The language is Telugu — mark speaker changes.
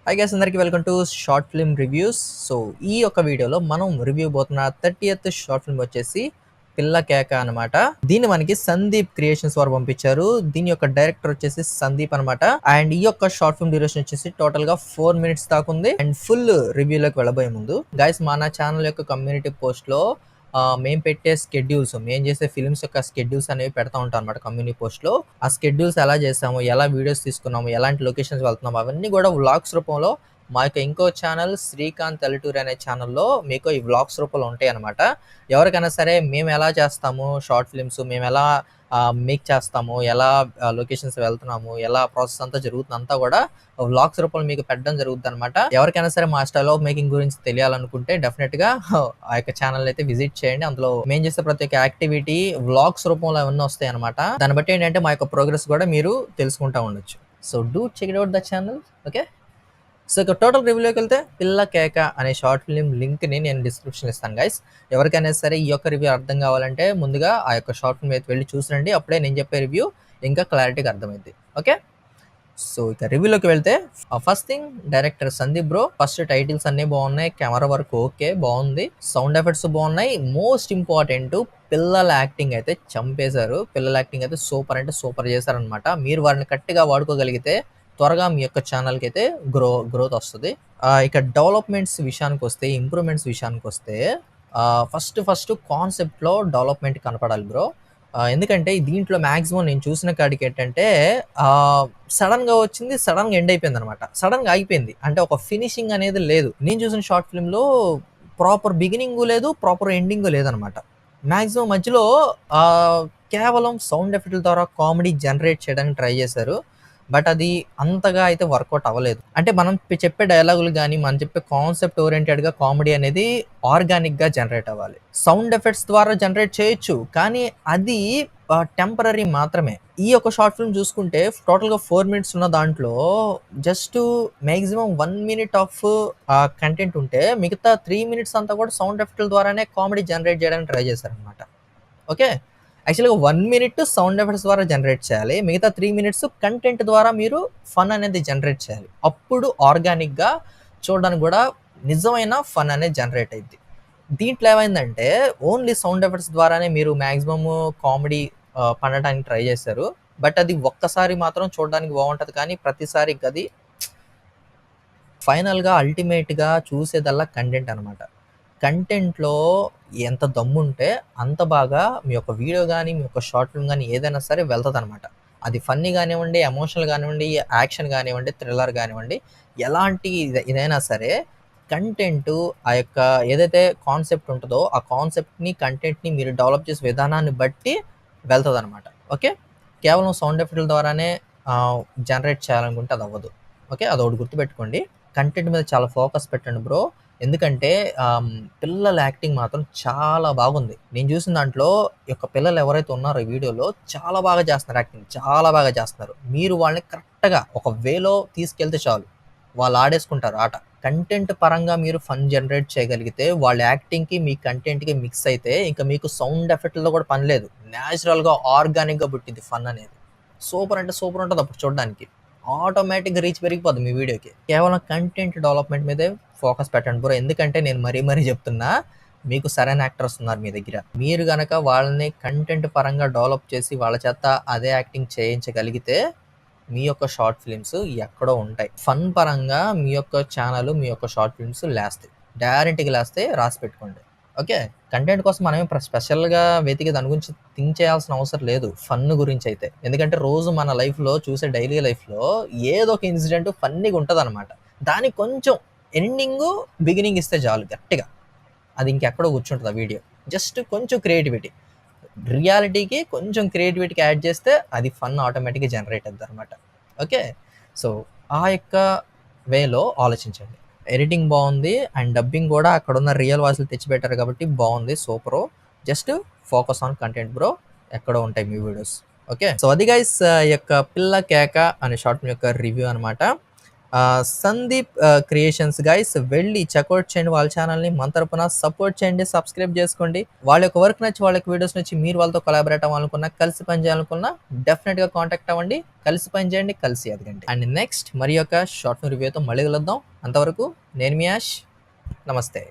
Speaker 1: హై గైస్, అందరికీ welcome to short film reviews. So ఈ యొక్క వీడియోలో మనం రివ్యూ పోతున్న 30th షార్ట్ ఫిల్మ్ వచ్చేసి పిల్ల కేక అనమాట. దీన్ని మనకి సందీప్ క్రియేషన్స్ వారు పంపించారు. దీని యొక్క డైరెక్టర్ వచ్చేసి సందీప్ అనమాట. అండ్ ఈ యొక్క షార్ట్ ఫిల్మ్ డ్యూరేషన్ వచ్చేసి టోటల్ గా 4 minutes దాకా ఉంది. అండ్ ఫుల్ రివ్యూలోకి వెళ్ళబోయే ముందు గైస్, మన ఛానల్ యొక్క కమ్యూనిటీ పోస్ట్ లో మేము పెట్టే స్కెడ్యూల్స్, మేము చేసే ఫిల్మ్స్ యొక్క స్కెడ్యూల్స్ అనేవి పెడతా ఉంటాం అనమాట కమ్యూనిటీ పోస్ట్ లో. ఆ స్కెడ్యూల్స్ ఎలా చేసాము, ఎలా వీడియోస్ తీసుకున్నాము, ఎలాంటి లొకేషన్స్ వెళ్తున్నాము, అవన్నీ కూడా వ్లాగ్స్ రూపంలో మా యొక్క ఇంకో ఛానల్ శ్రీకాంత్ ఎల్లటూరి అనే ఛానల్లో మీకు ఈ వ్లాగ్స్ రూపంలో ఉంటాయి అనమాట. ఎవరికైనా సరే మేము ఎలా చేస్తాము షార్ట్ ఫిల్మ్స్, మేము ఎలా మేక్ చేస్తాము, ఎలా లొకేషన్స్ వెళ్తున్నాము, ఎలా ప్రాసెస్ అంతా జరుగుతుంది అంతా కూడా వ్లాగ్స్ రూపంలో మీకు పెట్టడం జరుగుతుంది అనమాట. ఎవరికైనా సరే మా స్టైల్ ఆఫ్ మేకింగ్ గురించి తెలియాలనుకుంటే డెఫినెట్ గా ఆ యొక్క ఛానల్ అయితే విజిట్ చేయండి. అందులో మేము చేసే ప్రతి ఒక్క యాక్టివిటీ వ్లాగ్స్ రూపంలో అవన్నీ వస్తాయి అనమాట. దాన్ని బట్టి ఏంటంటే మా యొక్క ప్రోగ్రెస్ కూడా మీరు తెలుసుకుంటా ఉండొచ్చు. So do check it out the channel. Okay, so ఇక టోటల్ రివ్యూలోకి వెళ్తే పిల్ల కేక అనే షార్ట్ ఫిల్మ్ లింక్ని నేను డిస్క్రిప్షన్ ఇస్తాను గైస్. ఎవరికైనా సరే ఈ యొక్క రివ్యూ అర్థం కావాలంటే ముందుగా ఆ యొక్క షార్ట్ ఫిల్మ్ అయితే వెళ్ళి చూసిరండి. అప్పుడే నేను చెప్పే రివ్యూ ఇంకా క్లారిటీగా అర్థమైంది. ఓకే, సో ఇక రివ్యూలోకి వెళ్తే first thing, director Sandeep bro. First titles అన్నీ బాగున్నాయి, కెమెరా వర్క్ ఓకే బాగుంది, సౌండ్ ఎఫెక్ట్స్ బాగున్నాయి. మోస్ట్ ఇంపార్టెంట్, పిల్లల యాక్టింగ్ అయితే చంపేశారు. పిల్లల యాక్టింగ్ అయితే సూపర్ అంటే సూపర్ చేశారనమాట. మీరు వారిని కరెక్ట్గా వాడుకోగలిగితే త్వరగా మీ యొక్క ఛానల్కి అయితే గ్రోత్ వస్తుంది. ఇక డెవలప్మెంట్స్ విషయానికి వస్తే, ఇంప్రూవ్మెంట్స్ విషయానికి వస్తే ఫస్ట్ కాన్సెప్ట్లో డెవలప్మెంట్ కనపడాలి బ్రో. ఎందుకంటే దీంట్లో మ్యాక్సిమం నేను చూసిన కాడికి ఏంటంటే సడన్గా వచ్చింది, సడన్గా ఎండ్ అయిపోయింది అనమాట. సడన్గా అయిపోయింది అంటే ఒక ఫినిషింగ్ అనేది లేదు. నేను చూసిన షార్ట్ ఫిల్మ్లో ప్రాపర్ బిగినింగ్ లేదు, ప్రాపర్ ఎండింగ్ లేదనమాట. మ్యాక్సిమం మధ్యలో కేవలం సౌండ్ ఎఫెక్ట్ల ద్వారా కామెడీ జనరేట్ చేయడానికి ట్రై చేశారు. బట్ అది అంతగా అయితే వర్కౌట్ అవ్వలేదు. అంటే మనం చెప్పే డైలాగులు కానీ, మనం చెప్పే కాన్సెప్ట్ ఓరియంటెడ్గా కామెడీ అనేది ఆర్గానిక్గా జనరేట్ అవ్వాలి. సౌండ్ ఎఫెక్ట్స్ ద్వారా జనరేట్ చేయొచ్చు, కానీ అది టెంపరీ మాత్రమే. ఈ యొక్క షార్ట్ ఫిల్మ్ చూసుకుంటే టోటల్గా 4 minutes ఉన్న దాంట్లో just maximum 1 minute of content ఉంటే మిగతా 3 minutes అంతా కూడా సౌండ్ ఎఫెక్ట్ల ద్వారానే కామెడీ జనరేట్ చేయడానికి ట్రై చేశారనమాట. ఓకే, యాక్చువల్గా 1 minute సౌండ్ ఎఫెక్ట్స్ ద్వారా జనరేట్ చేయాలి, మిగతా 3 minutes కంటెంట్ ద్వారా మీరు ఫన్ అనేది జనరేట్ చేయాలి. అప్పుడు ఆర్గానిక్గా చూడడానికి కూడా నిజమైన ఫన్ అనేది జనరేట్ అయింది. దీంట్లో ఏమైందంటే ఓన్లీ సౌండ్ ఎఫెక్ట్స్ ద్వారానే మీరు మ్యాక్సిమమ్ కామెడీ పండటానికి ట్రై చేశారు. బట్ అది ఒక్కసారి మాత్రం చూడడానికి బాగుంటుంది, కానీ ప్రతిసారి అది ఫైనల్గా అల్టిమేట్గా చూసేదల్లా కంటెంట్ అనమాట. కంటెంట్లో ఎంత దమ్ముంటే అంత బాగా మీ యొక్క వీడియో కానీ, మీ యొక్క షార్ట్ ఫిల్మ్ కానీ ఏదైనా సరే వెళ్తుంది అనమాట. అది ఫన్నీ కానివ్వండి, ఎమోషనల్ కానివ్వండి, యాక్షన్ కానివ్వండి, థ్రిల్లర్ కానివ్వండి, ఎలాంటి ఇదైనా సరే కంటెంట్, ఆ యొక్క ఏదైతే కాన్సెప్ట్ ఉంటుందో ఆ కాన్సెప్ట్ని, కంటెంట్ని మీరు డెవలప్ చేసే విధానాన్ని బట్టి వెళ్తుంది అనమాట. ఓకే, కేవలం సౌండ్ ఎఫెక్ట్ల ద్వారానే జనరేట్ చేయాలనుకుంటే అది అవ్వదు. ఓకే, అదొకటి గుర్తుపెట్టుకోండి. కంటెంట్ మీద చాలా ఫోకస్ పెట్టండి బ్రో. ఎందుకంటే పిల్లల యాక్టింగ్ మాత్రం చాలా బాగుంది. నేను చూసిన దాంట్లో ఈ యొక్క పిల్లలు ఎవరైతే ఉన్నారో ఈ వీడియోలో చాలా బాగా చేస్తున్నారు, యాక్టింగ్ చాలా బాగా చేస్తున్నారు. మీరు వాళ్ళని కరెక్ట్గా ఒక వేలో తీసుకెళ్తే చాలు, వాళ్ళు ఆడేసుకుంటారు ఆట. కంటెంట్ పరంగా మీరు ఫన్ జనరేట్ చేయగలిగితే వాళ్ళ యాక్టింగ్కి మీ కంటెంట్కి మిక్స్ అయితే ఇంకా మీకు సౌండ్ ఎఫెక్ట్లతో కూడా పని లేదు. న్యాచురల్గా ఆర్గానిక్గా పుట్టింది ఫన్ అనేది. సూపర్ అంటే సూపర్ ఉంటుంది అప్పుడు చూడడానికి. ఆటోమేటిక్గా రీచ్ పెరిగిపోద్ది మీ వీడియోకి. కేవలం కంటెంట్ డెవలప్మెంట్ మీదే ఫోకస్ పెట్టండి బ్రో. ఎందుకంటే నేను మరీ చెప్తున్నా, మీకు సరైన యాక్టర్స్ ఉన్నారు మీ దగ్గర. మీరు గనక వాళ్ళని కంటెంట్ పరంగా డెవలప్ చేసి వాళ్ళ చేత అదే యాక్టింగ్ చేయించగలిగితే మీ యొక్క షార్ట్ ఫిలిమ్స్ ఎక్కడో ఉంటాయి. ఫన్ పరంగా మీ యొక్క ఛానల్, మీ యొక్క షార్ట్ ఫిలిమ్స్ లేస్తాయి, గ్యారెంటీగా లేస్తాయి, రాసి పెట్టుకోండి. ఓకే, కంటెంట్ కోసం మనమే స్పెషల్గా వెతికి దాని గురించి థింక్ చేయాల్సిన అవసరం లేదు ఫన్ గురించి అయితే. ఎందుకంటే రోజు మన లైఫ్లో చూసే డైలీ లైఫ్లో ఏదో ఒక ఇన్సిడెంట్ ఫన్నీగా ఉంటుంది అనమాట. దానికి కొంచెం ఎండింగ్ బిగినింగ్ ఇస్తే చాలు గట్టిగా, అది ఇంకెక్కడో కూర్చుంటుంది ఆ వీడియో. జస్ట్ కొంచెం క్రియేటివిటీ, రియాలిటీకి కొంచెం క్రియేటివిటీకి యాడ్ చేస్తే అది ఫన్ ఆటోమేటిక్గా జనరేట్ అవుతుంది అనమాట. ఓకే, సో ఆ యొక్క వేలో ఆలోచించండి. ఎడిటింగ్ బాగుంది అండ్ డబ్బింగ్ కూడా అక్కడ ఉన్న రియల్ వాయిస్లు తెచ్చిపెట్టారు కాబట్టి బాగుంది, super. Just focus on content bro, ఎక్కడో ఉంటాయి మీ వీడియోస్. ఓకే, సో అది గైస్ ఈ యొక్క పిల్ల కేక అనే షార్ట్ ఫిల్మ్ యొక్క రివ్యూ అనమాట. సందీప్ క్రియేషన్స్ గైస్, వెళ్ళి చెక్అవుట్ చేయండి వాళ్ళ ఛానల్ని. మన తరపున సపోర్ట్ చేయండి, సబ్స్క్రైబ్ చేసుకోండి. వాళ్ళ యొక్క వర్క్ నచ్చి, వాళ్ళ యొక్క వీడియోస్ నచ్చి మీరు వాళ్ళతో కొలాబరేట్ అవ్వాలనుకున్నా, కలిసి పని చేయాలనుకున్నా డెఫినెట్గా కాంటాక్ట్ అవ్వండి. కలిసి పని చేయండి, కలిసి ఎదగండి. అండ్ నెక్స్ట్ మరి యొక్క షార్ట్ ఫిల్మ్ రివ్యూతో మళ్ళీ కలుద్దాం. అంతవరకు నేను మీ యాష్. నమస్తే.